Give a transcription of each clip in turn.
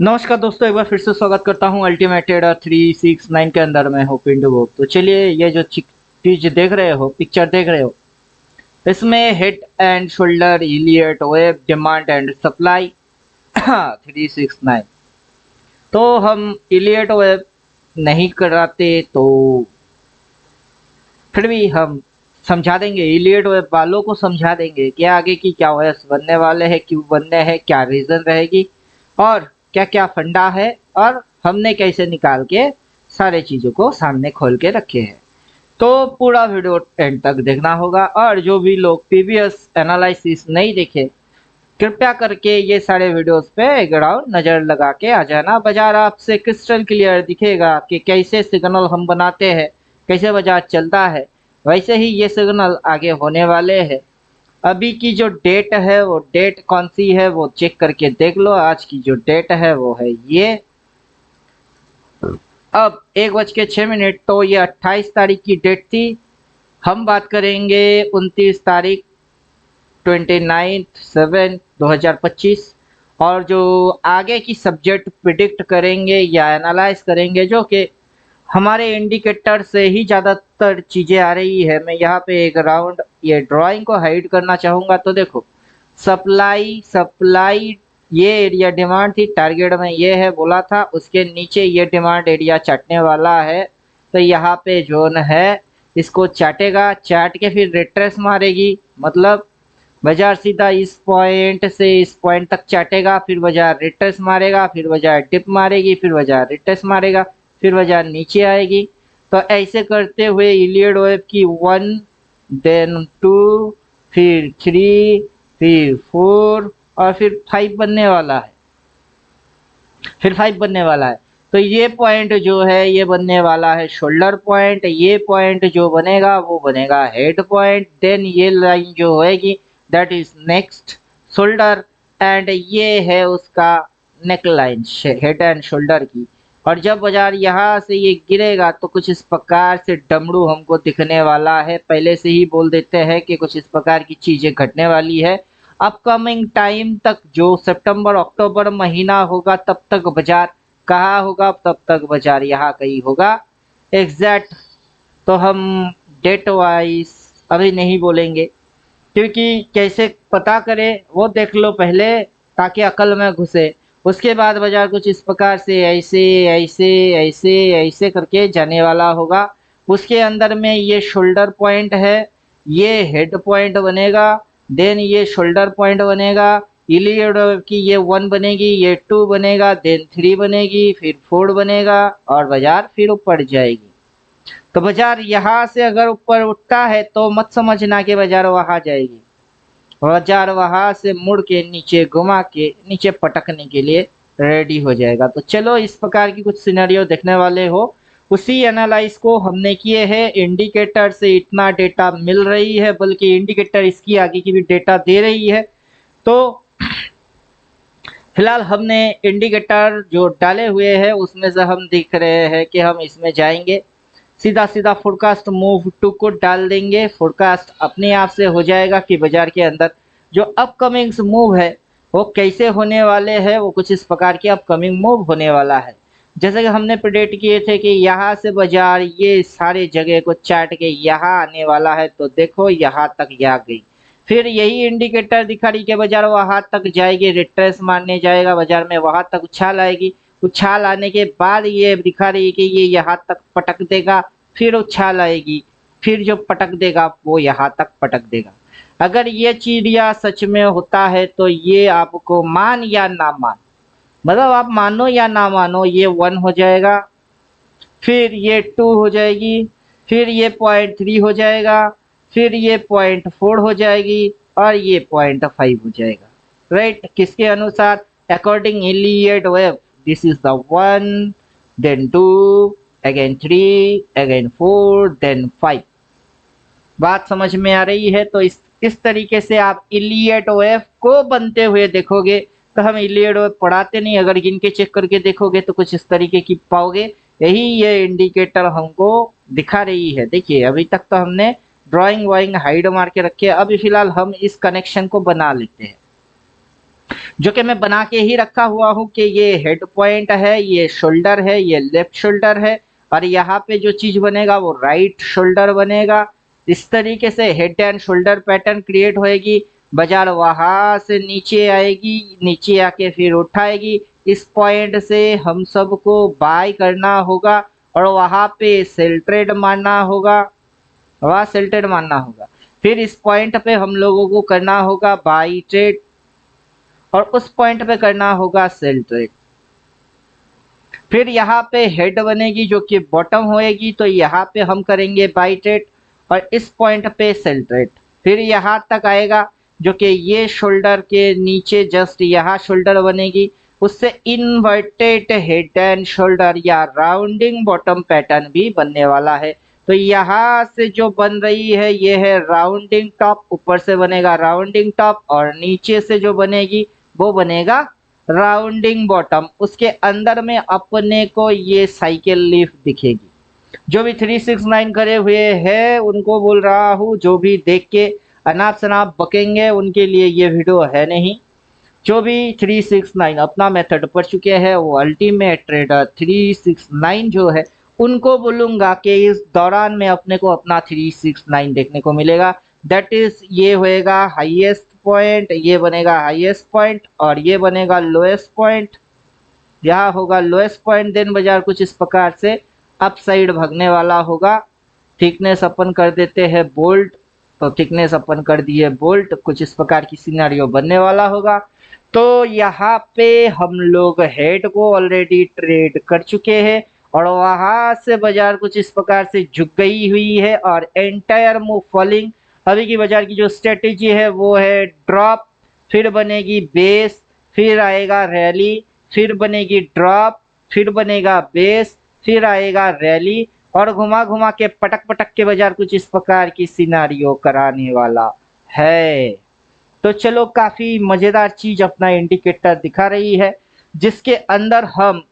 नमस्कार दोस्तों, एक बार फिर से स्वागत करता हूं अल्टीमेटेड 369 के अंदर। मैं हूं पिंडू बुक। तो चलिए, ये जो चीज देख रहे हो, पिक्चर देख रहे हो, इसमें head and shoulder, Elliott wave, demand and supply 369। तो हम इलियट वेब नहीं कराते तो फिर भी हम समझा देंगे, इलियट वेब वालों को समझा देंगे कि आगे की क्या वेव्स बनने वाले हैं, क्यों बनने हैं, क्या रीजन रहेगी और क्या क्या फंडा है, और हमने कैसे निकाल के सारे चीजों को सामने खोल के रखे हैं। तो पूरा वीडियो एंड तक देखना होगा। और जो भी लोग प्रीवियस एनालिसिस नहीं देखे, कृपया करके ये सारे वीडियोस पे एक राउंड नजर लगा के आ जाना। बाजार आपसे क्रिस्टल क्लियर दिखेगा कि कैसे सिग्नल हम बनाते हैं, कैसे बाजार चलता है, वैसे ही ये सिग्नल आगे होने वाले हैं। अभी की जो डेट है, वो डेट कौन सी है वो चेक करके देख लो। आज की जो डेट है वो है ये। अब 1:06। तो ये 28 तारीख की डेट थी। हम बात करेंगे 29 तारीख, 29/7/2025। और जो आगे की सब्जेक्ट प्रिडिक्ट करेंगे या एनालाइज करेंगे, जो कि हमारे इंडिकेटर से ही ज़्यादातर चीज़ें आ रही है। मैं यहाँ पे एक राउंड ये ड्राइंग को हाइड करना चाहूँगा। तो देखो, सप्लाई सप्लाई ये एरिया डिमांड थी, टारगेट में ये है बोला था, उसके नीचे ये डिमांड एरिया चाटने वाला है। तो यहाँ पे जोन है, इसको चाटेगा, चाट के फिर रिट्रेस मारेगी। मतलब बाजार सीधा इस पॉइंट से इस पॉइंट तक चाटेगा, फिर बाजार रिट्रेस मारेगा, फिर बाजार टिप मारेगी, फिर बाजार रिट्रेस मारेगा, फिर बाजार नीचे आएगी। तो ऐसे करते हुए इलियड वेव की 1, देन 2, फिर 3, फिर 4 और फिर 5 बनने वाला है। फिर 5 बनने वाला है। तो ये पॉइंट जो है ये बनने वाला है शोल्डर पॉइंट। ये पॉइंट जो बनेगा वो बनेगा हेड पॉइंट। देन ये लाइन जो होएगी that is next shoulder, and ये है उसका neck line head and shoulder की। और जब बाजार यहाँ से ये गिरेगा तो कुछ इस प्रकार से डमरू हमको दिखने वाला है। पहले से ही बोल देते हैं कि कुछ इस प्रकार की चीजें घटने वाली है। अपकमिंग टाइम तक जो सितंबर अक्टूबर महीना होगा तब तक बाजार कहाँ होगा, तब तक बाजार यहाँ कहीं होगा एग्जैक्ट। तो हम डेट वाइज अभी नहीं बोलेंगे, क्योंकि कैसे पता करें वो देख लो पहले, ताकि अकल में घुसे। उसके बाद बाजार कुछ इस प्रकार से ऐसे ऐसे ऐसे ऐसे करके जाने वाला होगा। उसके अंदर में ये शोल्डर पॉइंट है, ये हेड पॉइंट बनेगा, देन ये शोल्डर पॉइंट बनेगा। इलियड की ये 1 बनेगी, ये 2 बनेगा, देन 3 बनेगी, फिर 4 बनेगा और बाजार फिर ऊपर जाएगी। तो बाजार यहाँ से अगर ऊपर उठता है तो मत समझना कि बाजार वहां जाएगी। बाजार वहां से मुड़ के नीचे घुमा के नीचे पटकने के लिए रेडी हो जाएगा। तो चलो, इस प्रकार की कुछ सिनेरियो देखने वाले हो, उसी एनालाइज को हमने किए हैं। इंडिकेटर से इतना डेटा मिल रही है, बल्कि इंडिकेटर इसकी आगे की भी डेटा दे रही है। तो फिलहाल हमने इंडिकेटर जो डाले हुए हैं उसमें से हम दिख रहे हैं कि हम इसमें जाएंगे। सीधा सीधा फोरकास्ट मूव टू को डाल देंगे। फोरकास्ट अपने आप से हो जाएगा कि बाजार के अंदर जो अपकमिंग मूव है वो कैसे होने वाले हैं। वो कुछ इस प्रकार की अपकमिंग मूव होने वाला है। जैसे कि हमने प्रेडिक्ट किए थे कि यहाँ से बाजार ये सारे जगह को चाट के यहाँ आने वाला है। तो देखो, यहाँ तक आ गई। फिर यही इंडिकेटर दिखा रही कि बाजार वहां तक जाएगी, रिट्रेस मारने जाएगा बाजार में, वहां तक उछाल आएगी। उछाल आने के बाद ये दिखा रही है कि ये यहाँ तक पटक देगा, फिर उछाल आएगी, फिर जो पटक देगा वो यहाँ तक पटक देगा। अगर ये चिड़िया सच में होता है तो ये आपको मान या ना मान, मतलब आप मानो या ना मानो, ये 1 हो जाएगा, फिर ये 2 हो जाएगी, फिर ये 0.3 हो जाएगा, फिर ये 0.4 हो जाएगी और ये 0.5 हो जाएगा। राइट, किसके अनुसार? According Elliott wave. This is the 1, then 2, again 3, again 4, then 5। बात समझ में आ रही है? तो इस तरीके से आप इलियड वेव को बनते हुए देखोगे। तो हम इलियड वेव पढ़ाते नहीं, अगर गिन के चेक करके देखोगे तो कुछ इस तरीके की पाओगे। यही ये इंडिकेटर हमको दिखा रही है। देखिए, अभी तक तो हमने ड्राइंग वाइंग हाइड मार के रखे। अभी फिलहाल हम इस कनेक्शन को बना लेते हैं। जो कि मैं बना के ही रखा हुआ हूँ कि ये हेड पॉइंट है, ये शोल्डर है, ये लेफ्ट शोल्डर है और यहाँ पे जो चीज बनेगा वो राइट शोल्डर बनेगा। इस तरीके से head and shoulder pattern create होएगी। बाजार वहां से नीचे आएगी, नीचे आके फिर उठाएगी। इस पॉइंट से हम सबको बाय करना होगा और वहां पे सेल ट्रेड मारना होगा, वहां सेल ट्रेड मारना होगा। फिर इस पॉइंट पे हम लोगों को करना होगा बाई ट्रेड और उस पॉइंट पे करना होगा सेल ट्रेड। फिर यहाँ पे हेड बनेगी जो कि बॉटम होएगी, तो यहाँ पे हम करेंगे बाई ट्रेड और इस पॉइंट पे सेल ट्रेड। फिर यहाँ तक आएगा जो कि ये शोल्डर के नीचे जस्ट यहाँ शोल्डर बनेगी, उससे इन्वर्टेड हेड एंड शोल्डर या राउंडिंग बॉटम पैटर्न भी बनने वाला है। तो यहाँ से जो बन रही है ये है राउंडिंग टॉप, ऊपर से बनेगा राउंडिंग टॉप और नीचे से जो बनेगी वो बनेगा राउंडिंग बॉटम। उसके अंदर में अपने को ये साइकिल लीफ दिखेगी। जो भी 369 करे हुए हैं उनको बोल रहा हूँ, जो भी देख के अनाप शनाप बकेंगे उनके लिए ये वीडियो है नहीं। जो भी 369 अपना मेथड पढ़ चुके हैं वो अल्टीमेट ट्रेडर 369 जो है उनको बोलूंगा कि इस दौरान में अपने को अपना 369 देखने को मिलेगा। दैट इज ये होएगा हाईएस्ट पॉइंट, ये बनेगा हाईएस्ट पॉइंट और ये बनेगा लोएस्ट पॉइंट। यहाँ होगा लोएस्ट पॉइंट, देन बाजार कुछ इस प्रकार से अप साइड भागने वाला होगा। थिकनेस अपन कर देते हैं बोल्ट, तो थिकनेस अपन कर दिए बोल्ट, कुछ इस प्रकार की सिनेरियो बनने वाला होगा। तो यहाँ पे हम लोग हेड को ऑलरेडी ट्रेड कर चुके हैं और वहां से बाजार कुछ इस प्रकार से झुक गई हुई है और एंटायर मूव फॉलिंग। अभी की बाजार की जो स्ट्रेटेजी है वो है ड्रॉप, फिर बनेगी बेस, फिर आएगा रैली, फिर बनेगी ड्रॉप, फिर बनेगा बेस, फिर आएगा रैली और घुमा घुमा के पटक पटक के बाजार कुछ इस प्रकार की सिनारियो कराने वाला है। तो चलो काफी मजेदार चीज अपना इंडिकेटर दिखा रही है, जिसके अंदर हम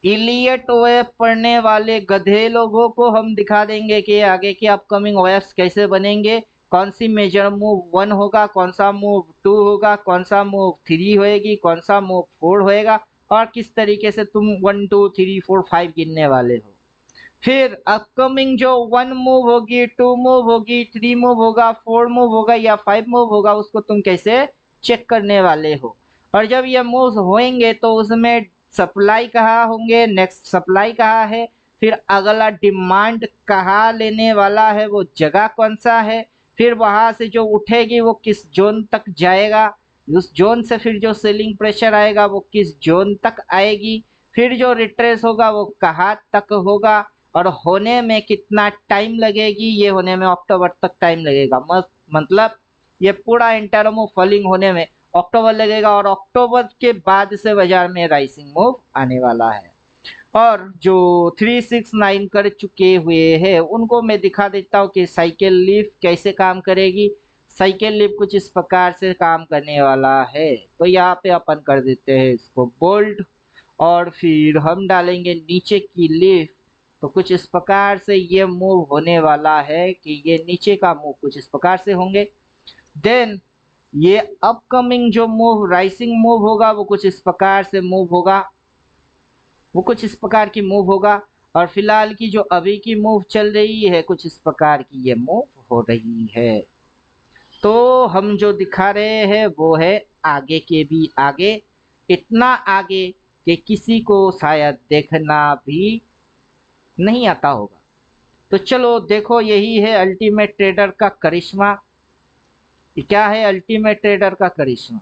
इलियट वेव पढ़ने वाले गधे लोगों को हम दिखा देंगे कि आगे के अपकमिंग वेव्स कैसे बनेंगे, कौन सी मेजर मूव 1 होगा, कौन सा मूव 2 होगा, कौन सा मूव 3 होएगी, कौन सा मूव 4 होएगा और किस तरीके से तुम 1 2 3 4 5 गिनने वाले हो। फिर अपकमिंग जो 1 मूव होगी, 2 मूव होगी, 3 मूव होगा, 4 मूव होगा या 5 मूव होगा, उसको तुम कैसे चेक करने वाले हो। और जब ये मूव होंगे तो उसमें सप्लाई कहाँ होंगे, नेक्स्ट सप्लाई कहाँ है, फिर अगला डिमांड कहाँ लेने वाला है, वो जगह कौन सा है, फिर वहां से जो उठेगी वो किस जोन तक जाएगा, उस जोन से फिर जो सेलिंग प्रेशर आएगा वो किस जोन तक आएगी, फिर जो रिट्रेस होगा वो कहाँ तक होगा और होने में कितना टाइम लगेगी। ये होने में अक्टूबर तक टाइम लगेगा, मतलब ये पूरा इंटर मूव फॉलिंग होने में अक्टूबर लगेगा और अक्टूबर के बाद से बाजार में राइसिंग मूव आने वाला है। और जो 369 कर चुके हुए हैं उनको मैं दिखा देता हूँ कि साइकिल लीफ कैसे काम करेगी। साइकिल लीफ कुछ इस प्रकार से काम करने वाला है। तो यहाँ पे अपन कर देते हैं इसको बोल्ड और फिर हम डालेंगे नीचे की लीफ। तो कुछ इस प्रकार से ये मूव होने वाला है कि ये नीचे का मूव कुछ इस प्रकार से होंगे। देन ये अपकमिंग जो मूव राइसिंग मूव होगा वो कुछ इस प्रकार से मूव होगा, वो कुछ इस प्रकार की मूव होगा। और फिलहाल की जो अभी की मूव चल रही है कुछ इस प्रकार की ये मूव हो रही है। तो हम जो दिखा रहे हैं वो है आगे के भी आगे, इतना आगे कि किसी को शायद देखना भी नहीं आता होगा। तो चलो देखो, यही है अल्टीमेट ट्रेडर का करिश्मा। क्या है अल्टीमेट ट्रेडर का करिश्मा?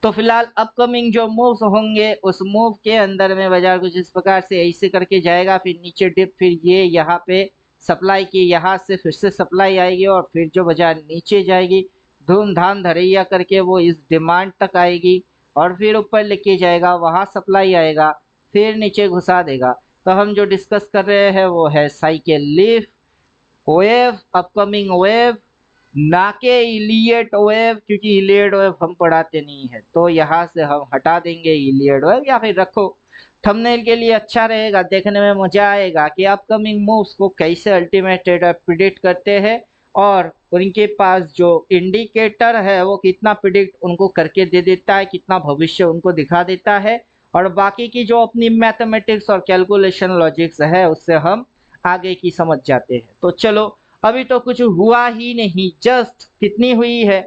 तो फिलहाल अपकमिंग जो मूव्स होंगे उस मूव के अंदर में बाजार कुछ इस प्रकार से ऐसे करके जाएगा, फिर नीचे डिप, फिर ये यहाँ पे सप्लाई की, यहाँ से फिर से सप्लाई आएगी और फिर जो बाजार नीचे जाएगी धूमधाम धरैया करके वो इस डिमांड तक आएगी और फिर ऊपर लेके जाएगा, वहाँ सप्लाई आएगा, फिर नीचे घुसा देगा। तो हम जो डिस्कस कर रहे हैं वो है cycle leaf wave, upcoming wave, ना के इलियट वेव, क्योंकि इलियट वेव हम पढ़ाते नहीं है। तो यहाँ से हम हटा देंगे इलियट वेव या फिर रखो, थंबनेल के लिए अच्छा रहेगा, देखने में मजा आएगा कि अपकमिंग मूव्स को कैसे अल्टीमेट ट्रेडर प्रिडिक्ट करते हैं और उनके पास जो इंडिकेटर है वो कितना प्रिडिक्ट उनको करके दे देता है, कितना भविष्य उनको दिखा देता है। और बाकी की जो अपनी मैथमेटिक्स और कैलकुलेशन लॉजिक्स है उससे हम आगे की समझ जाते हैं। तो चलो, अभी तो कुछ हुआ ही नहीं, जस्ट कितनी हुई है,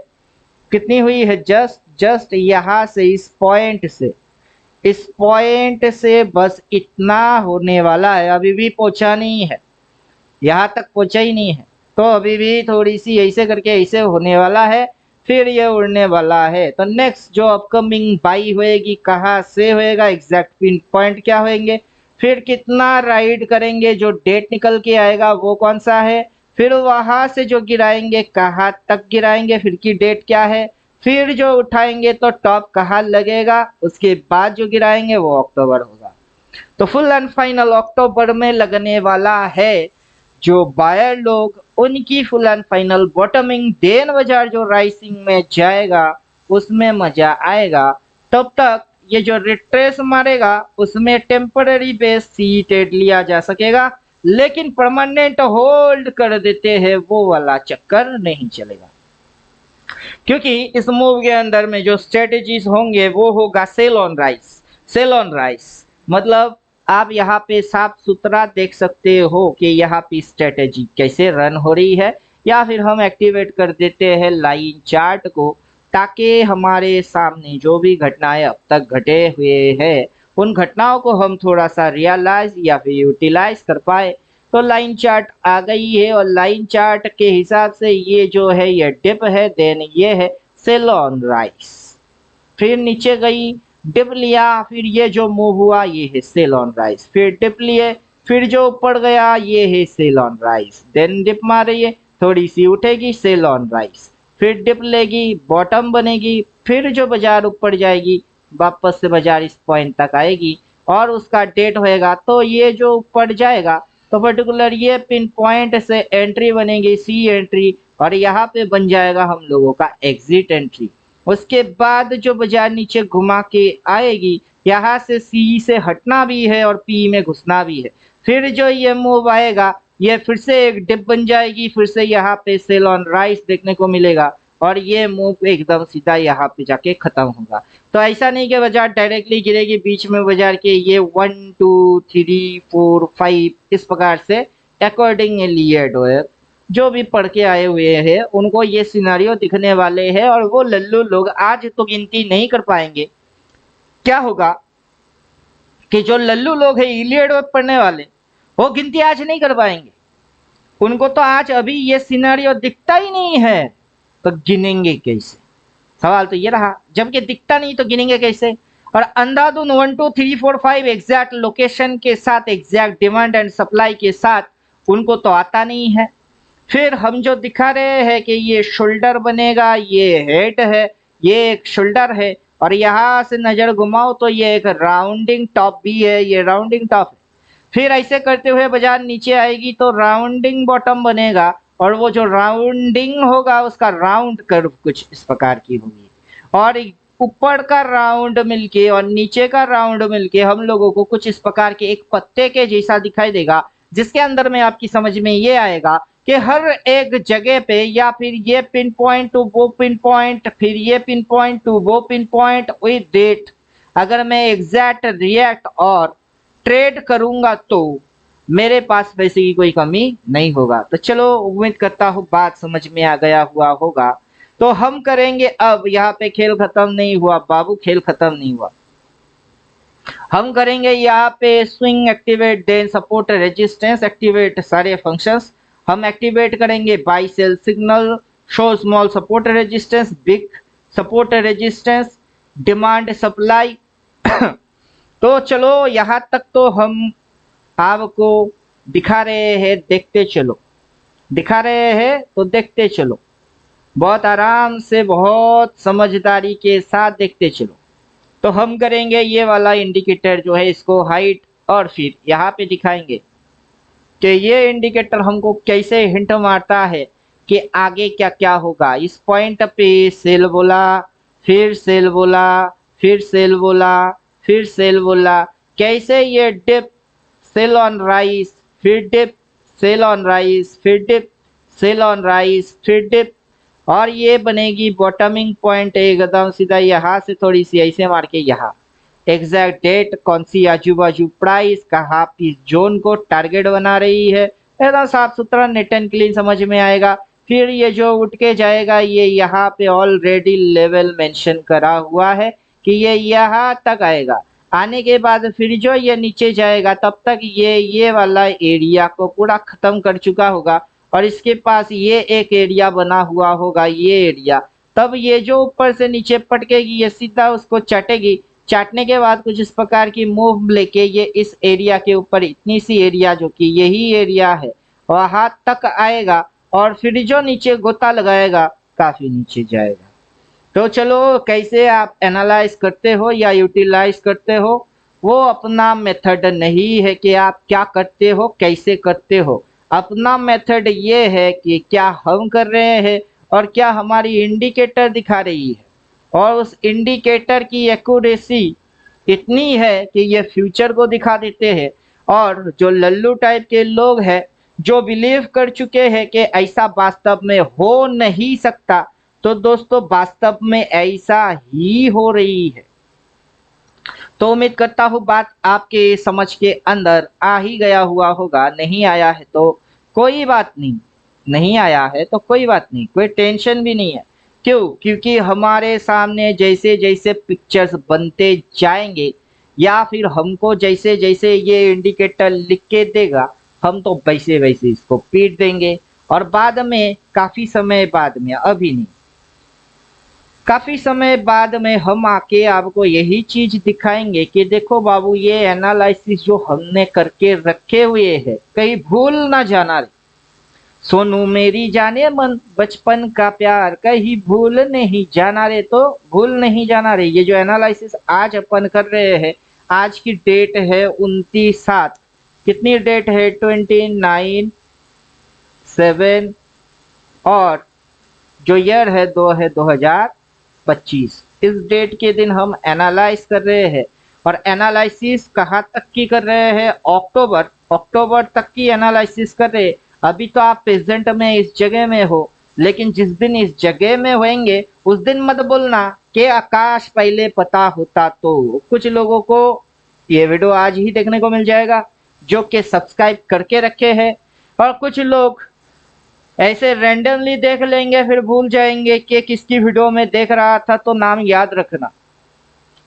कितनी हुई है, जस्ट जस्ट यहाँ से इस पॉइंट से बस इतना होने वाला है, अभी भी पहुंचा नहीं है, यहाँ तक पहुंचा ही नहीं है। तो अभी भी थोड़ी सी ऐसे करके ऐसे होने वाला है, फिर ये उड़ने वाला है। तो नेक्स्ट जो अपकमिंग बाई होएगी कहाँ से होएगा, एग्जैक्ट पिन पॉइंट क्या होएंगे, फिर कितना राइड करेंगे, जो डेट निकल के आएगा वो कौन सा है, फिर वहां से जो गिराएंगे कहाँ तक गिराएंगे, फिर की डेट क्या है, फिर जो उठाएंगे तो टॉप कहाँ लगेगा, उसके बाद जो गिराएंगे वो अक्टूबर होगा। तो फुल एंड फाइनल अक्टूबर में लगने वाला है। जो बायर लोग उनकी full and final bottoming, then बाजार जो राइसिंग में जाएगा उसमें मजा आएगा। तब तक ये जो रिट्रेस मारेगा उसमें टेम्पररी बेस सीटेड लिया जा सकेगा, लेकिन परमानेंट होल्ड कर देते हैं वो वाला चक्कर नहीं चलेगा, क्योंकि इस मूव के अंदर में जो स्ट्रेटेजीज होंगे वो होगा sell on rise. Sell on rise मतलब आप यहाँ पे साफ सुथरा देख सकते हो कि यहाँ पे स्ट्रेटेजी कैसे रन हो रही है, या फिर हम एक्टिवेट कर देते हैं लाइन चार्ट को, ताकि हमारे सामने जो भी घटनाएं अब तक घटे हुए हैं उन घटनाओं को हम थोड़ा सा रियलाइज या फिर यूटिलाइज कर पाए। तो लाइन चार्ट आ गई है, और लाइन चार्ट के हिसाब से ये जो है ये डिप है, देन ये है सेल ऑन राइस, फिर नीचे गई डिप लिया, फिर ये जो मूव हुआ ये है सेल ऑन राइस, फिर डिप लिए, फिर जो ऊपर गया ये है sell on rise, then dip मारी है, थोड़ी सी उठेगी सेल ऑन राइस, फिर डिप लेगी बॉटम बनेगी, फिर जो बाजार ऊपर जाएगी वापस से बाजार इस पॉइंट तक आएगी और उसका डेट होएगा। तो ये जो ऊपर जाएगा तो पर्टिकुलर ये पिन पॉइंट से एंट्री बनेगी सी एंट्री, और यहाँ पे बन जाएगा हम लोगों का एग्जिट एंट्री। उसके बाद जो बाजार नीचे घुमा के आएगी, यहाँ से सी से हटना भी है और पी में घुसना भी है, फिर जो ये मूव आएगा ये फिर से एक डिप बन जाएगी, फिर से यहाँ पे सेल ऑन राइस देखने को मिलेगा और ये मूव एकदम सीधा यहाँ पे जाके खत्म होगा। तो ऐसा नहीं कि बाजार डायरेक्टली गिरेगी, बीच में बाजार के ये 1 2 3 4 5 इस प्रकार से अकॉर्डिंग एलियड जो भी पढ़ के आए हुए हैं उनको ये सिनारियो दिखने वाले हैं, और वो लल्लू लोग आज तो गिनती नहीं कर पाएंगे। क्या होगा कि जो लल्लू लोग हैं इलियड पढ़ने वाले, वो गिनती आज नहीं कर पाएंगे, उनको तो आज अभी ये सिनारियो दिखता ही नहीं है, तो गिनेंगे कैसे? सवाल तो ये रहा, जबकि दिखता नहीं तो गिनेंगे कैसे? और अंधाधुन 1 2 3 4 5 एग्जैक्ट लोकेशन के साथ, एग्जैक्ट डिमांड एंड सप्लाई के साथ उनको तो आता नहीं है। फिर हम जो दिखा रहे हैं कि ये शोल्डर बनेगा, ये हेड है, ये एक शोल्डर है, और यहाँ से नजर घुमाओ तो ये एक राउंडिंग टॉप भी है, ये राउंडिंग टॉप है। फिर ऐसे करते हुए बाजार नीचे आएगी तो राउंडिंग बॉटम बनेगा, और वो जो राउंडिंग होगा उसका राउंड कर्व कुछ इस प्रकार की होगी, और ऊपर का राउंड मिलके और नीचे का राउंड मिलके हम लोगों को कुछ इस प्रकार के एक पत्ते के जैसा दिखाई देगा, जिसके अंदर में आपकी समझ में ये आएगा कि हर एक जगह पे या फिर ये पिन पॉइंट टू वो पिन पॉइंट, फिर ये पिन पॉइंट टू वो पिन पॉइंट विद डेट, अगर मैं एग्जैक्ट रिएक्ट और ट्रेड करूंगा तो मेरे पास पैसे की कोई कमी नहीं होगा। तो चलो, उम्मीद करता हूँ बात समझ में आ गया हुआ होगा। तो हम करेंगे, अब यहाँ पे खेल खत्म नहीं हुआ बाबू, खेल खत्म नहीं हुआ। हम करेंगे यहाँ पे swing activate, then support resistance activate, सारे फंक्शंस हम एक्टिवेट करेंगे। Buy sell signal, show small support resistance, big support resistance, demand supply. तो चलो यहाँ तक तो हम आपको दिखा रहे हैं, देखते चलो, दिखा रहे हैं तो देखते चलो, बहुत आराम से बहुत समझदारी के साथ देखते चलो। तो हम करेंगे ये वाला इंडिकेटर जो है इसको हाइट, और फिर यहाँ पे दिखाएंगे कि ये इंडिकेटर हमको कैसे हिंट मारता है कि आगे क्या क्या होगा। इस पॉइंट पे सेल बोला, फिर सेल बोला, फिर सेल बोला, फिर सेल बोला, कैसे ये डिप सेल ऑन राइस, फिर डिप सेल ऑन राइस, फिर डिप सेल ऑन राइस, फिर डिप, और ये बनेगी बॉटमिंग पॉइंट एकदम सीधा यहाँ से थोड़ी सी ऐसे मार के यहाँ। एग्जैक्ट डेट कौन सी आजू बाजू प्राइस कहाँ इस जोन को टारगेट बना रही है, एकदम साफ सुथरा नेट एंड क्लीन समझ में आएगा। फिर ये जो उठ के जाएगा ये यहाँ पे ऑलरेडी लेवल मेंशन करा हुआ है कि ये यहाँ तक आएगा। आने के बाद फिर जो ये नीचे जाएगा तब तक ये वाला एरिया को पूरा खत्म कर चुका होगा और इसके पास ये एक एरिया बना हुआ होगा, ये एरिया। तब ये जो ऊपर से नीचे पटकेगी ये सीधा उसको चाटेगी। चाटने के बाद कुछ इस प्रकार की मूव लेके ये इस एरिया के ऊपर इतनी सी एरिया जो कि यही एरिया है वहां तक आएगा और फिर जो नीचे गोता लगाएगा काफी नीचे जाएगा। तो चलो कैसे आप एनालाइज करते हो या यूटिलाइज करते हो वो अपना मेथड नहीं है कि आप क्या करते हो कैसे करते हो। अपना मेथड ये है कि क्या हम कर रहे हैं और क्या हमारी इंडिकेटर दिखा रही है, और उस इंडिकेटर की एक्यूरेसी इतनी है कि ये फ्यूचर को दिखा देते हैं। और जो लल्लू टाइप के लोग हैं जो बिलीव कर चुके हैं कि ऐसा वास्तव में हो नहीं सकता, तो दोस्तों वास्तव में ऐसा ही हो रही है। तो उम्मीद करता हूँ बात आपके समझ के अंदर आ ही गया हुआ होगा। नहीं आया है तो कोई बात नहीं, नहीं आया है तो कोई बात नहीं, कोई टेंशन भी नहीं है। क्यों? क्योंकि हमारे सामने जैसे जैसे पिक्चर्स बनते जाएंगे या फिर हमको जैसे जैसे ये इंडिकेटर लिख के देगा हम तो वैसे वैसे इसको पीट देंगे और बाद में काफी समय बाद में, अभी नहीं, काफी समय बाद में हम आके आपको यही चीज दिखाएंगे कि देखो बाबू ये एनालिसिस जो हमने करके रखे हुए हैं कहीं भूल ना जाना रे। सोनू मेरी जाने मन बचपन का प्यार कहीं भूल नहीं जाना रे, तो भूल नहीं जाना रे। ये जो एनालिसिस आज अपन कर रहे हैं, आज की डेट है 29/7, कितनी डेट है 29/7 और जो ईयर है 2025। इस डेट के दिन हम एनालाइज कर रहे हैं और एनालिसिस कहाँ तक की कर रहे हैं, अक्टूबर तक की एनालिसिस कर रहे हैं। अभी तो आप प्रेजेंट में इस जगह में हो, लेकिन जिस दिन इस जगह में होंगे उस दिन मत बोलना कि आकाश पहले पता होता। तो कुछ लोगों को ये वीडियो आज ही देखने को मिल जाएगा जो कि सब्सक्राइब करके रखे हैं, और कुछ लोग ऐसे रैंडमली देख लेंगे फिर भूल जाएंगे कि किसकी वीडियो में देख रहा था। तो नाम याद रखना,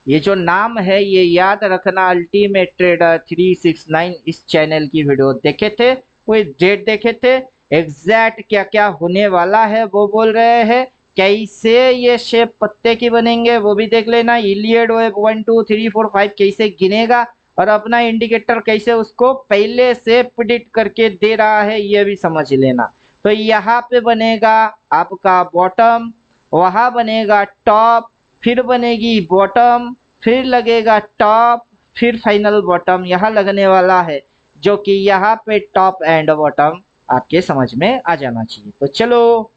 ये जो नाम है ये याद रखना, अल्टीमेट ट्रेडर 369 इस चैनल की वीडियो देखे थे, कोई डेट देखे थे, एग्जैक्ट क्या क्या होने वाला है वो बोल रहे हैं, कैसे ये शेप पत्ते की बनेंगे वो भी देख लेना, इलियड वेब 1 2 3 4 5 कैसे गिनेगा और अपना इंडिकेटर कैसे उसको पहले से प्रिडिक्ट करके दे रहा है ये भी समझ लेना। तो यहाँ पे बनेगा आपका बॉटम, वहाँ बनेगा टॉप, फिर बनेगी बॉटम, फिर लगेगा टॉप, फिर फाइनल बॉटम यहाँ लगने वाला है, जो कि यहाँ पे टॉप एंड बॉटम आपके समझ में आ जाना चाहिए। तो चलो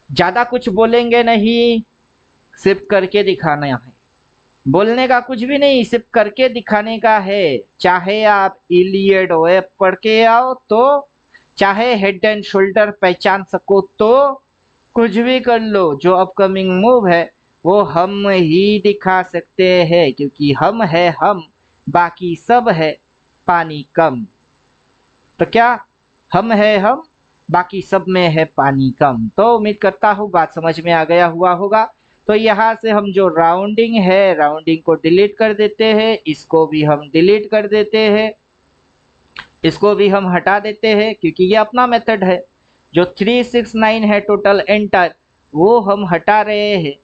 ज्यादा कुछ बोलेंगे नहीं, सिर्फ करके दिखाना है, बोलने का कुछ भी नहीं, सिर्फ करके दिखाने का है। चाहे आप इलियड वेब पढ़ के आओ तो, चाहे हेड एंड शोल्डर पहचान सको तो, कुछ भी कर लो, जो अपकमिंग मूव है वो हम ही दिखा सकते हैं क्योंकि हम है हम, बाकी सब है पानी कम। तो क्या हम है हम, बाकी सब में है पानी कम। तो उम्मीद करता हूँ बात समझ में आ गया हुआ होगा। तो यहाँ से हम जो राउंडिंग है राउंडिंग को डिलीट कर देते हैं, इसको भी हम डिलीट कर देते हैं, इसको भी हम हटा देते हैं क्योंकि ये अपना मेथड है। जो 369 है टोटल एंटर वो हम हटा रहे हैं।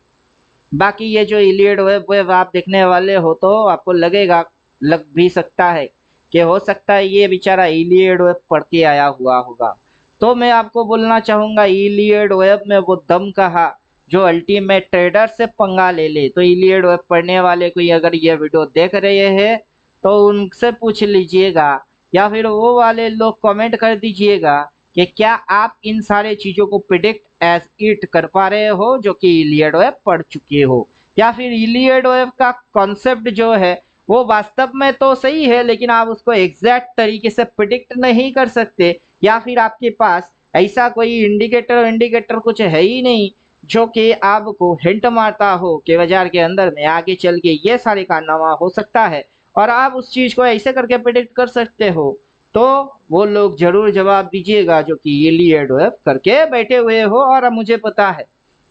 बाकी ये जो इलियड वेब आप देखने वाले हो तो आपको लगेगा, लग भी सकता है कि हो सकता है ये बेचारा इलियड वेब पढ़ के आया हुआ होगा। तो मैं आपको बोलना चाहूँगा इलियड वेब में वो दम कहा जो अल्टीमेट ट्रेडर से पंगा ले ले। तो इलियड वेब पढ़ने वाले कोई अगर ये वीडियो देख रहे हैं तो उनसे पूछ लीजिएगा या फिर वो वाले लोग कमेंट कर दीजिएगा कि क्या आप इन सारे चीज़ों को प्रिडिक्ट एज इट कर पा रहे हो जो कि इलियड वेब पढ़ चुके हो, या फिर इलियड वेब का कॉन्सेप्ट जो है वो वास्तव में तो सही है लेकिन आप उसको एग्जैक्ट तरीके से प्रिडिक्ट नहीं कर सकते, या फिर आपके पास ऐसा कोई इंडिकेटर कुछ है ही नहीं जो कि आपको हिंट मारता हो कि बाजार के अंदर में आगे चल के ये सारे कारनामा हो सकता है और आप उस चीज को ऐसे करके प्रिडिक्ट कर सकते हो। तो वो लोग जरूर जवाब दीजिएगा जो कि ये लीड वेब करके बैठे हुए हो और अब मुझे पता है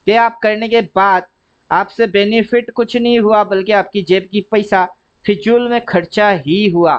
कि आप करने के बाद आपसे बेनिफिट कुछ नहीं हुआ बल्कि आपकी जेब की पैसा फिजूल में खर्चा ही हुआ।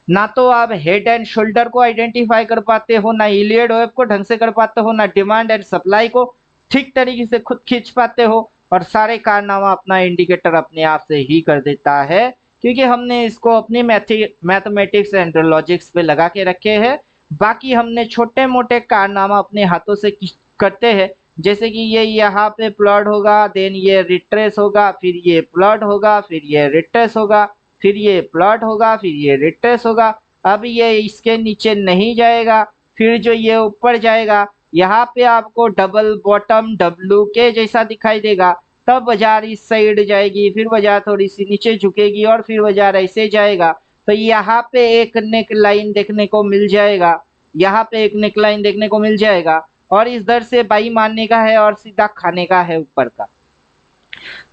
ना तो आप हेड एंड शोल्डर को आइडेंटिफाई कर पाते हो, ना इलियड वेब को ढंग से कर पाते हो, ना डिमांड एंड सप्लाई को ठीक तरीके से खुद खींच पाते हो और सारे कारनामा अपना इंडिकेटर अपने आप से ही कर देता है क्योंकि हमने इसको अपनी मैथमेटिक्स एंड लॉजिक्स पे लगा के रखे हैं। बाकी हमने छोटे मोटे कारनामा अपने हाथों से करते हैं, जैसे कि ये यहाँ पे प्लॉट होगा, देन ये रिट्रेस होगा, फिर ये प्लॉट होगा, फिर ये रिट्रेस होगा, फिर ये प्लॉट होगा, फिर ये रिट्रेस होगा। अब ये इसके नीचे नहीं जाएगा, फिर जो ये ऊपर जाएगा यहाँ पे आपको डबल बॉटम डब्लू के जैसा दिखाई देगा, तब बाजार इस साइड जाएगी, फिर बाजार थोड़ी सी नीचे झुकेगी और फिर बाजार ऐसे जाएगा। तो यहाँ पे एक नेक लाइन देखने को मिल जाएगा, यहाँ पे एक नेक लाइन देखने को मिल जाएगा और इस दर से बाई मारने का है और सीधा खाने का है ऊपर का।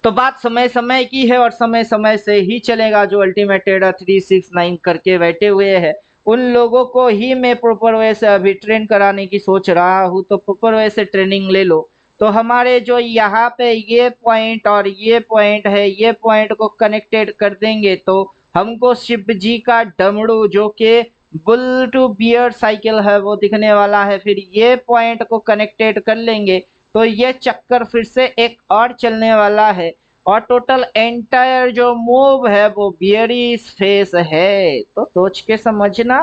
तो बात समय समय की है और समय समय से ही चलेगा। जो अल्टीमेट ट्रेडर 369 करके बैठे हुए हैं उन लोगों को ही मैं प्रॉपर वे से अभी ट्रेन कराने की सोच रहा हूँ, तो प्रॉपर वे से ट्रेनिंग ले लो। तो हमारे जो यहाँ पे ये पॉइंट और ये पॉइंट है, ये पॉइंट को कनेक्टेड कर देंगे तो हमको शिव जी का डमरू जो कि बुल टू बियर साइकिल है वो दिखने वाला है। फिर ये पॉइंट को कनेक्टेड कर लेंगे तो ये चक्कर फिर से एक और चलने वाला है और टोटल एंटायर जो मूव है वो बियरिश फेस है। तो सोच के समझना,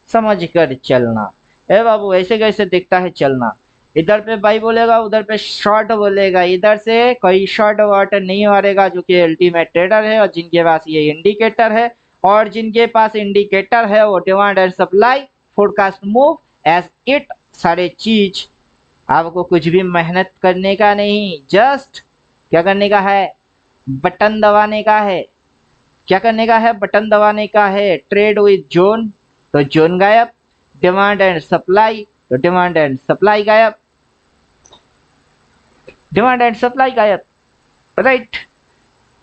समझ कर चलना। ए बाबू ऐसे कैसे दिखता है चलना, इधर पे बाई बोलेगा उधर पे शॉर्ट बोलेगा, इधर से कोई शॉर्ट वाटर नहीं मारेगा जो कि अल्टीमेट ट्रेडर है और जिनके पास ये इंडिकेटर है और जिनके पास इंडिकेटर है वो demand and supply forecast move as it सारे चीज। आपको कुछ भी मेहनत करने का नहीं, जस्ट क्या करने का है, बटन दबाने का है। क्या करने का है, बटन दबाने का है। ट्रेड विद जोन तो जोन गायब, डिमांड एंड सप्लाई तो डिमांड एंड सप्लाई गायब, डिमांड एंड सप्लाई गायब, राइट।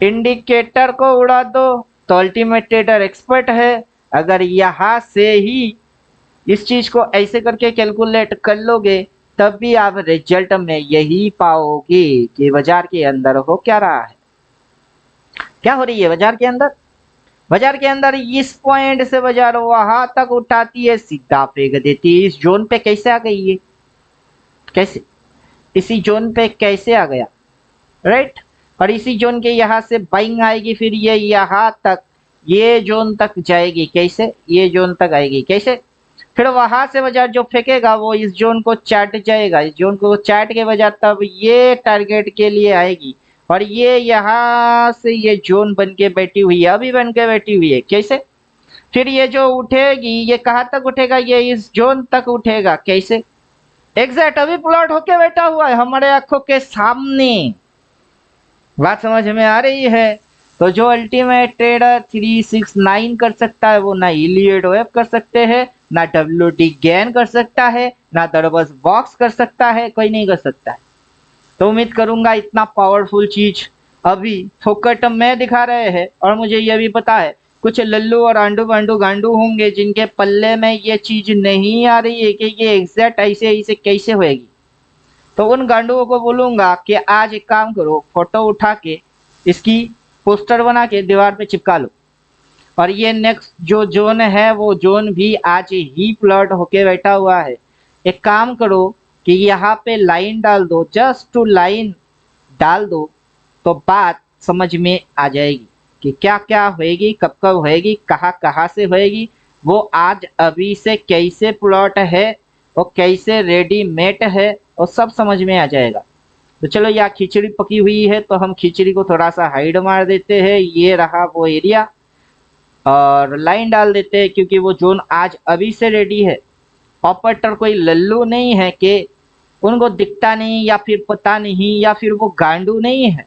इंडिकेटर को उड़ा दो तो अल्टीमेट ट्रेडर एक्सपर्ट है। अगर यहाँ से ही इस चीज को ऐसे करके कैलकुलेट कर लोगे तब भी आप रिजल्ट में यही पाओगे कि बाजार के अंदर हो क्या रहा है, क्या हो रही है बाजार के अंदर। बाजार के अंदर इस पॉइंट से बाजार वहां तक उठाती है, सीधा फेंक देती है। इस जोन पे कैसे आ गई है, कैसे इसी जोन पे कैसे आ गया, राइट। और इसी जोन के यहाँ से बाइंग आएगी, फिर ये यहाँ तक ये जोन तक जाएगी, कैसे ये जोन तक आएगी कैसे, फिर वहां से बाजार जो फेंकेगा वो इस जोन को चाट जाएगा, इस जोन को चाट के बाजार तब ये टारगेट के लिए आएगी और ये यहाँ से ये जोन बन के बैठी हुई है, अभी बन के बैठी हुई है कैसे। फिर ये जो उठेगी ये कहाँ तक उठेगा, ये इस जोन तक उठेगा कैसे, एग्जैक्ट अभी प्लॉट होके बैठा हुआ है हमारे आंखों के सामने। बात समझ में आ रही है। तो जो अल्टीमेट ट्रेडर 369 कर सकता है वो ना इलियड वेब कर सकते हैं, ना WD गेन कर सकता है, ना दरबस बॉक्स कर सकता है, कोई नहीं कर सकता है। तो उम्मीद करूंगा इतना पावरफुल चीज अभी फोकट में दिखा रहे हैं और मुझे यह भी पता है कुछ लल्लू और आंडू बांडू गांडू होंगे जिनके पल्ले में ये चीज नहीं आ रही है कि ये एग्जैक्ट ऐसे ऐसे कैसे होएगी। तो उन गांडुओं को बोलूंगा कि आज एक काम करो, फोटो उठा के इसकी पोस्टर बना के दीवार पे चिपका लो और ये नेक्स्ट जो जोन है वो जोन भी आज ही प्लॉट होके बैठा हुआ है। एक काम करो कि यहाँ पे लाइन डाल दो, जस्ट टू लाइन डाल दो तो बात समझ में आ जाएगी कि क्या क्या होएगी, कब कब होएगी, कहाँ कहाँ से होएगी, वो आज अभी से कैसे प्लॉट है, वो कैसे रेडीमेड है, वो सब समझ में आ जाएगा। तो चलो यहाँ खिचड़ी पकी हुई है तो हम खिचड़ी को थोड़ा सा हाइड मार देते हैं, ये रहा वो एरिया और लाइन डाल देते हैं क्योंकि वो जोन आज अभी से रेडी है। ऑपरेटर कोई लल्लू नहीं है कि उनको दिखता नहीं या फिर पता नहीं या फिर वो गांडू नहीं है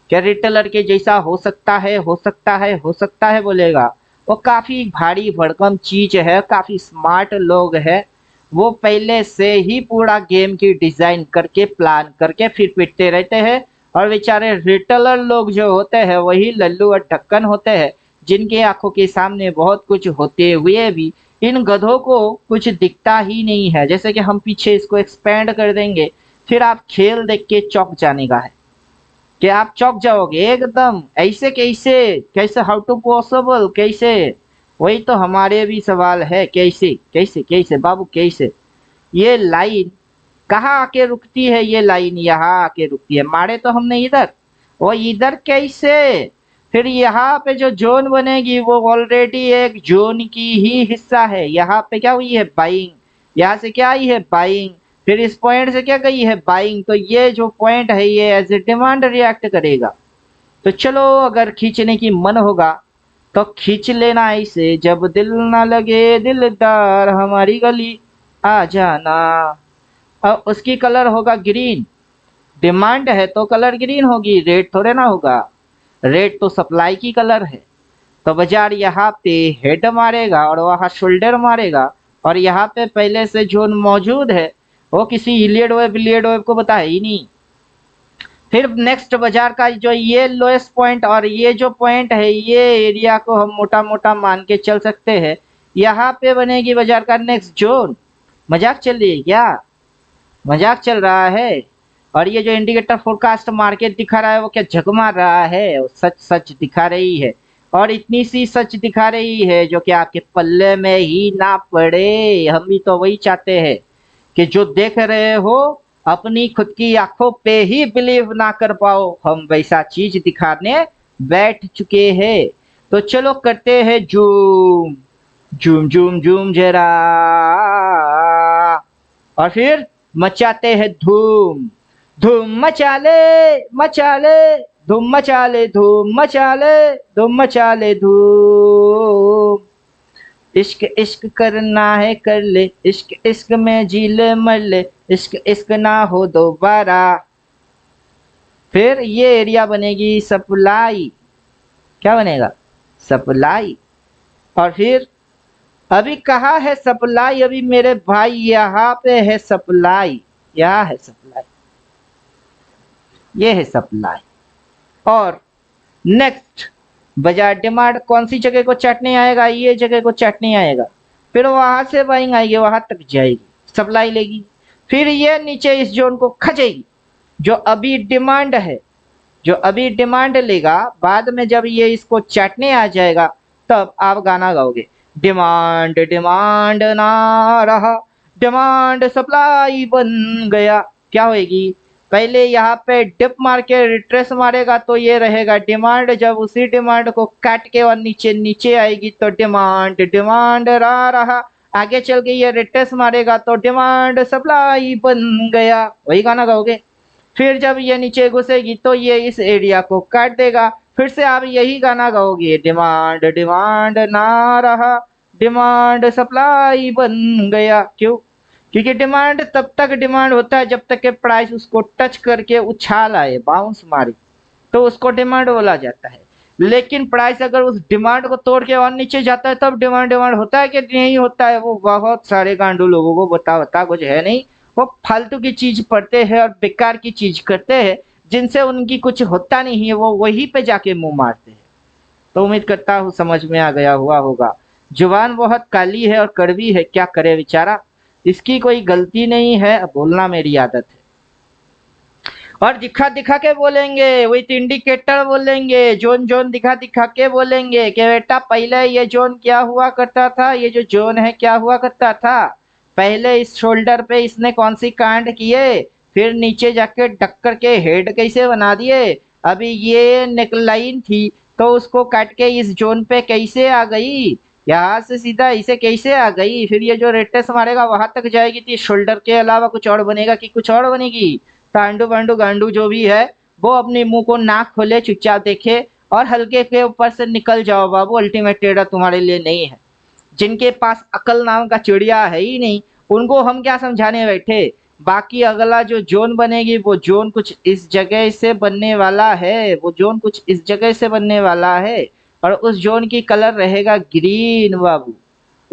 क्या रिटेलर के जैसा हो सकता है हो सकता है हो सकता है बोलेगा। वो काफी भारी भड़कम चीज है, काफी स्मार्ट लोग है, वो पहले से ही पूरा गेम की डिजाइन करके प्लान करके फिर पिटते रहते हैं। और बेचारे रिटेलर लोग जो होते हैं वही लल्लू और ढक्कन होते हैं, जिनकी आंखों के सामने बहुत कुछ होते हुए भी इन गधों को कुछ दिखता ही नहीं है। जैसे कि हम पीछे इसको एक्सपेंड कर देंगे, फिर आप खेल देख के चौंक जाने का है कि आप चौंक जाओगे एकदम, ऐसे कैसे कैसे, हाउ टू पॉसिबल, कैसे। वही तो हमारे भी सवाल है, कैसे कैसे कैसे बाबू कैसे। ये लाइन कहाँ आके रुकती है, ये लाइन यहाँ आके रुकती है, मारे तो हमने इधर, वो इधर कैसे। फिर यहाँ पे जो जोन बनेगी वो ऑलरेडी एक जोन की ही हिस्सा है। यहाँ पे क्या हुई है, बाइंग, यहाँ से क्या आई है, बाइंग, फिर इस पॉइंट से क्या गई है, बाइंग। तो ये जो पॉइंट है ये एज ए डिमांड रिएक्ट करेगा। तो चलो अगर खींचने की मन होगा तो खींच लेना ऐसे, जब दिल ना लगे दिलदार हमारी गली आ जाना। अब उसकी कलर होगा ग्रीन, डिमांड है तो कलर ग्रीन होगी, रेड थोड़े ना होगा, रेड तो सप्लाई की कलर है। तो बाजार यहाँ पे हेड मारेगा और वहाँ शोल्डर मारेगा, और यहाँ पे पहले से जोन मौजूद है, वो किसी इलियड वेब को पता है ही नहीं। फिर नेक्स्ट बाजार का जो ये लोएस्ट पॉइंट और ये जो पॉइंट है, ये एरिया को हम मोटा मोटा मान के चल सकते हैं, यहाँ पे बनेगी बाजार का नेक्स्ट जोन। मजाक चल रही है क्या, मजाक चल रहा है। और ये जो इंडिकेटर फोरकास्ट मार्केट दिखा रहा है वो क्या झक मार रहा है, वो सच सच दिखा रही है। और इतनी सी सच दिखा रही है जो कि आपके पल्ले में ही ना पड़े। हम भी तो वही चाहते हैं कि जो देख रहे हो अपनी खुद की आंखों पे ही बिलीव ना कर पाओ, हम वैसा चीज दिखाने बैठ चुके हैं। तो चलो करते हैं जूम जूम जूम जूम जरा, और फिर मचाते हैं धूम, धूम मचा ले मचा ले, धूम मचा ले धूम मचा ले, धूम मचा ले धूम। इश्क इश्क करना है कर ले, इश्क इश्क में जी ले मर ले, इश्क इश्क ना हो दोबारा। फिर ये एरिया बनेगी सप्लाई, क्या बनेगा, सप्लाई। और फिर अभी कहाँ है सप्लाई, अभी मेरे भाई यहाँ पे है सप्लाई, यहाँ है सप्लाई, ये है सप्लाई। और नेक्स्ट बाजार डिमांड कौन सी जगह को चटने आएगा, ये जगह को चटने आएगा, फिर वहां से बाइंग आएगी, वहां तक जाएगी, सप्लाई लेगी, फिर ये नीचे इस जोन को खचेगी, जो अभी डिमांड है, जो अभी डिमांड लेगा। बाद में जब ये इसको चटने आ जाएगा तब आप गाना गाओगे, डिमांड डिमांड ना रहा, डिमांड सप्लाई बन गया। क्या होएगी, पहले यहाँ पे डिप मार के रिट्रेस मारेगा तो ये रहेगा डिमांड, जब उसी डिमांड को काट के और नीचे नीचे आएगी तो डिमांड डिमांड रहा, आगे चल के ये रिट्रेस मारेगा तो डिमांड सप्लाई बन गया, वही गाना गाओगे। फिर जब ये नीचे घुसेगी तो ये इस एरिया को काट देगा, फिर से आप यही गाना गाओगे, डिमांड डिमांड ना रहा, डिमांड सप्लाई बन गया। क्यों, क्योंकि डिमांड तब तक डिमांड होता है जब तक के प्राइस उसको टच करके उछाल आए, बाउंस मारे, तो उसको डिमांड बोला जाता है। लेकिन प्राइस अगर उस डिमांड को तोड़ के और नीचे जाता है तब डिमांड डिमांड होता है कि नहीं होता है। वो बहुत सारे गांडू लोगों को बता कुछ है नहीं, वो फालतू की चीज पढ़ते हैं और बेकार की चीज करते हैं जिनसे उनकी कुछ होता नहीं है, वो वहीं पे जाके मुंह मारते हैं। तो उम्मीद करता हूँ समझ में आ गया हुआ होगा। जुबान बहुत काली है और कड़वी है, क्या करे बेचारा, इसकी कोई गलती नहीं है, बोलना मेरी आदत है। और दिखा दिखा के बोलेंगे, विथ इंडिकेटर बोलेंगे, जोन जोन दिखा दिखा के बोलेंगे कि बेटा पहले ये जोन क्या हुआ करता था, ये जो जोन है क्या हुआ करता था, पहले इस शोल्डर पे इसने कौन सी कांड किए, फिर नीचे जाके टक्कर के हेड कैसे बना दिए, अभी ये नेकलाइन थी तो उसको काट के इस जोन पे कैसे आ गई, यहाँ से सीधा इसे कैसे आ गई, फिर ये जो रेटेस मारेगा वहां तक जाएगी थी, शोल्डर के अलावा कुछ और बनेगा कि कुछ और बनेगी। तांडू वांडू गांडू जो भी है वो अपने मुंह को नाक खोले, चुपचाप देखे और हल्के के ऊपर से निकल जाओ बाबू, अल्टीमेट ट्रेडर तुम्हारे लिए नहीं है। जिनके पास अकल नाम का चिड़िया है ही नहीं उनको हम क्या समझाने बैठे। बाकी अगला जो जोन बनेगी वो जोन कुछ इस जगह से बनने वाला है, वो जोन कुछ इस जगह से बनने वाला है, और उस जोन की कलर रहेगा ग्रीन बाबू,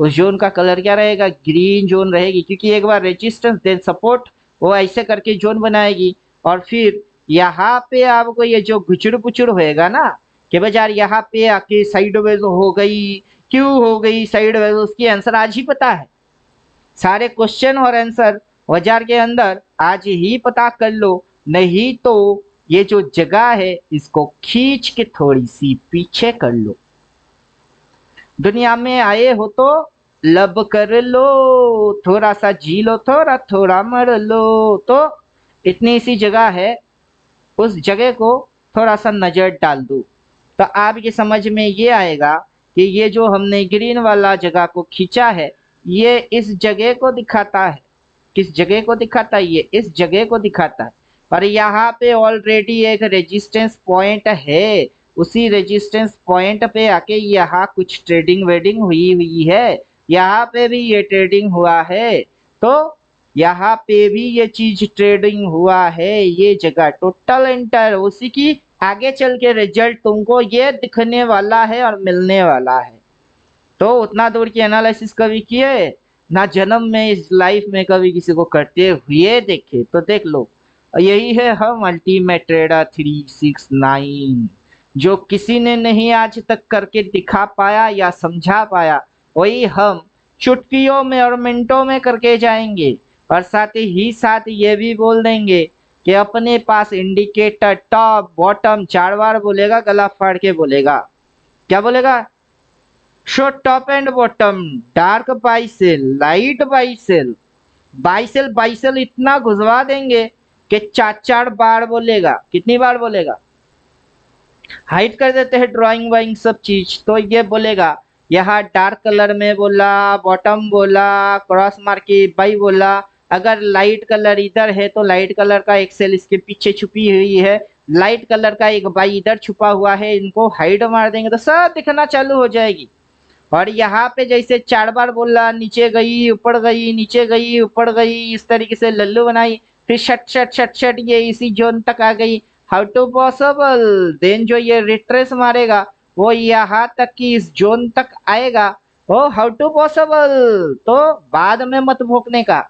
उस जोन का कलर क्या रहेगा, ग्रीन जोन रहेगी, क्योंकि एक बार रेजिस्टेंस देन सपोर्ट, वो ऐसे करके जोन बनाएगी। और फिर यहाँ पे आपको ये जो गुचड़ पुचड़ होएगा ना कि भाई यार यहाँ पे आके साइड वेज हो गई, क्यों हो गई साइड वेज, उसकी आंसर आज ही पता है। सारे क्वेश्चन और आंसर औजार के अंदर आज ही पता कर लो, नहीं तो ये जो जगह है इसको खींच के थोड़ी सी पीछे कर लो। दुनिया में आए हो तो लब कर लो, थोड़ा सा जी लो, थोड़ा थोड़ा मर लो। तो इतनी सी जगह है, उस जगह को थोड़ा सा नजर डाल दो तो आपकी समझ में ये आएगा कि ये जो हमने ग्रीन वाला जगह को खींचा है ये इस जगह को दिखाता है। किस जगह को दिखाता है, ये इस जगह को दिखाता है। और यहाँ पे ऑलरेडी एक रेजिस्टेंस पॉइंट है, उसी रेजिस्टेंस पॉइंट पे आके यहाँ कुछ ट्रेडिंग वेडिंग हुई है, यहाँ पे भी ये ट्रेडिंग हुआ है, तो यहाँ पे भी ये चीज ट्रेडिंग हुआ है। ये जगह टोटल इंटर उसी की आगे चल के रिजल्ट तुमको ये दिखने वाला है और मिलने वाला है। तो उतना दूर की एनालिसिस कभी किए ना, जन्म में इस लाइफ में कभी किसी को करते हुए देखे तो देख लो। यही है हम अल्टीमेट ट्रेडर 369, जो किसी ने नहीं आज तक करके दिखा पाया या समझा पाया, वही हम चुटकियों में और मिनटों में करके जाएंगे। और साथ ही साथ ये भी बोल देंगे कि अपने पास इंडिकेटर टॉप बॉटम 4 बार बोलेगा, गला फाड़ के बोलेगा। क्या बोलेगा? Show top and bottom, dark buy sell, light buy sell, buy sell, buy sell इतना घुसवा देंगे कि 4 बार बोलेगा। कितनी बार बोलेगा? हाइड कर देते हैं ड्राइंग वाइंग सब चीज, तो ये बोलेगा यहाँ डार्क कलर में बोला, बॉटम बोला, क्रॉस मार के बाई बोला। अगर लाइट कलर इधर है तो लाइट कलर का एक सेल इसके पीछे छुपी हुई है, लाइट कलर का एक बाई इधर छुपा हुआ है, इनको हाइड मार देंगे तो सब दिखना चालू हो जाएगी। और यहाँ पे जैसे 4 बार बोला, नीचे गई ऊपर गई, नीचे गई ऊपर गई, इस तरीके से लल्लू बनाई, फिर शट शट शट शट ये इसी जोन तक आ गई। हाउ टू पॉसिबल, देन जो ये रिट्रेस मारेगा वो यहाँ तक कि इस जोन तक आएगा। ओ हाउ टू पॉसिबल, तो बाद में मत भोंकने का।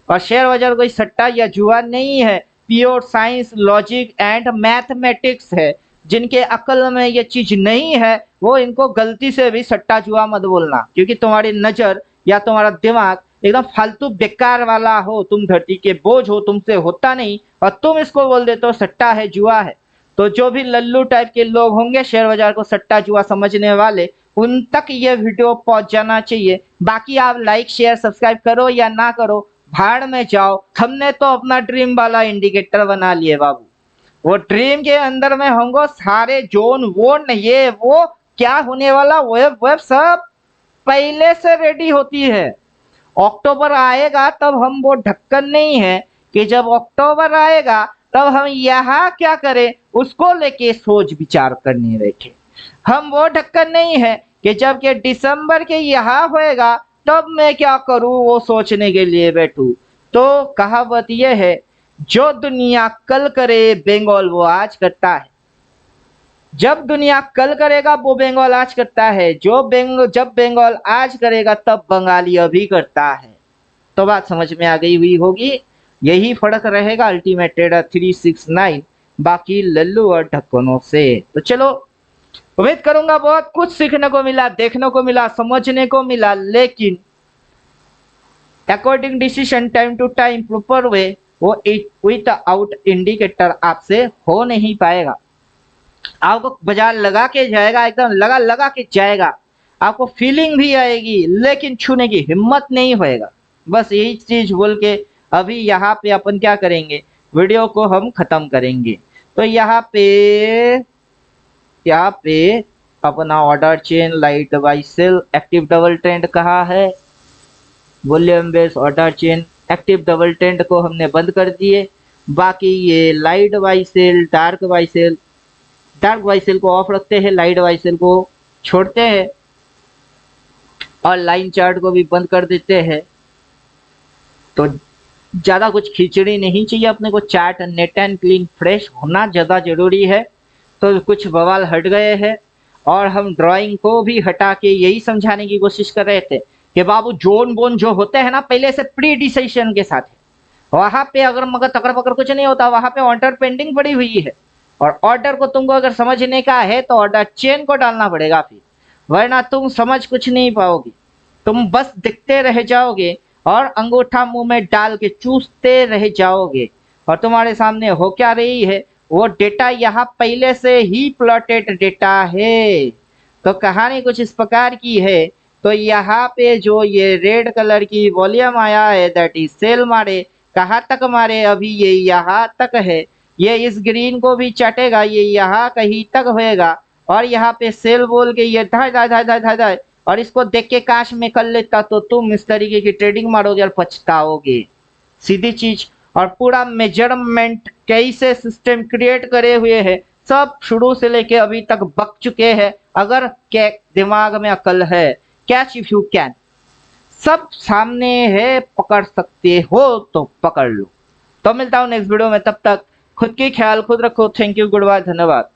और शेयर बाजार कोई सट्टा या जुआ नहीं है, pure science logic and mathematics है। जिनके अकल में ये चीज नहीं है वो इनको गलती से भी सट्टा जुआ मत बोलना, क्योंकि तुम्हारी नजर या तुम्हारा दिमाग एकदम फालतू बेकार वाला हो, तुम धरती के बोझ हो, तुमसे होता नहीं और तुम इसको बोल देते हो सट्टा है जुआ है। तो जो भी लल्लू टाइप के लोग होंगे शेयर बाजार को सट्टा जुआ समझने वाले, उन तक ये वीडियो पहुंच जाना चाहिए। बाकी आप लाइक शेयर सब्सक्राइब करो या ना करो, भाड़ में जाओ। हमने तो अपना ड्रीम वाला इंडिकेटर बना लिए बाबू, वो ड्रीम के अंदर में होंगे सारे जोन वोन ये वो क्या होने वाला वेब वेब सब पहले से रेडी होती है। अक्टूबर आएगा तब हम वो ढक्कन नहीं है कि जब अक्टूबर आएगा तब हम यहाँ क्या करें उसको लेके सोच विचार करने बैठे। हम वो ढक्कन नहीं है कि जब के दिसंबर के यहाँ होएगा तब मैं क्या करूं वो सोचने के लिए बैठूं। तो कहावत यह है, जो दुनिया कल करे बंगाल वो आज करता है। जब दुनिया कल करेगा वो बंगाल आज करता है, जब बंगाल आज करेगा तब बंगाली अभी करता है। तो बात समझ में आ गई हुई होगी। यही फर्क रहेगा अल्टीमेट ट्रेडर 369 बाकी लल्लू और ढक्कनों से। तो चलो, उम्मीद करूंगा बहुत कुछ सीखने को मिला, देखने को मिला, समझने को मिला, लेकिन according decision time to time proper way वो विथ आउट इंडिकेटर आपसे हो नहीं पाएगा। आपको बाजार लगा के जाएगा, एकदम लगा लगा के जाएगा, आपको फीलिंग भी आएगी लेकिन छूने की हिम्मत नहीं होएगा। बस यही चीज बोल के अभी यहाँ पे अपन क्या करेंगे, वीडियो को हम खत्म करेंगे। तो यहाँ पे अपना order chain light buy sell active double trend कहाँ है, volume base order chain active double trend को हमने बंद कर दिए। बाकी ये light buy sell dark buy sell, dark buy sell को ऑफ रखते हैं, लाइट बाई सेल को छोड़ते हैं और लाइन चार्ट को भी बंद कर देते हैं। तो ज्यादा कुछ खिचड़ी नहीं चाहिए अपने को, chart net and clean fresh होना ज्यादा जरूरी है। तो कुछ बवाल हट गए हैं और हम ड्राइंग को भी हटा के यही समझाने की कोशिश कर रहे थे कि बाबू जोन बोन जो होते हैं ना पहले से प्री डिसीजन के साथ है, वहां पे अगर मगर तकड़ पकड़ कुछ नहीं होता, वहां पे ऑर्डर पेंडिंग पड़ी हुई है और ऑर्डर को तुमको अगर समझने का है तो ऑर्डर चेन को डालना पड़ेगा फिर, वरना तुम समझ कुछ नहीं पाओगे, तुम बस दिखते रह जाओगे और अंगूठा मुंह में डाल के चूसते रह जाओगे। और तुम्हारे सामने हो क्या रही है, वो डेटा यहाँ पहले से ही प्लॉटेड डेटा है। तो कहानी कुछ इस प्रकार की है। तो यहाँ पे जो ये रेड कलर की वॉल्यूम आया है दैट इज सेल मारे, कहाँ तक मारे, अभी ये यहाँ तक है, ये इस ग्रीन को भी चटेगा, ये यहाँ कहीं तक होएगा और यहाँ पे सेल बोल के ये धाय धाय धाय धाय धाय धाय, और इसको देख के काश में कर लेता तो तुम इस तरीके की ट्रेडिंग मारोगे और पछताओगे, सीधी चीज। और पूरा मेजरमेंट कैसे सिस्टम क्रिएट करे हुए है, सब शुरू से लेके अभी तक बक चुके हैं। अगर के दिमाग में अकल है, कैच इफ यू कैन, सब सामने है, पकड़ सकते हो तो पकड़ लो। तो मिलता हूँ नेक्स्ट वीडियो में, तब तक खुद की ख्याल खुद रखो। थैंक यू, गुड बाय, धन्यवाद।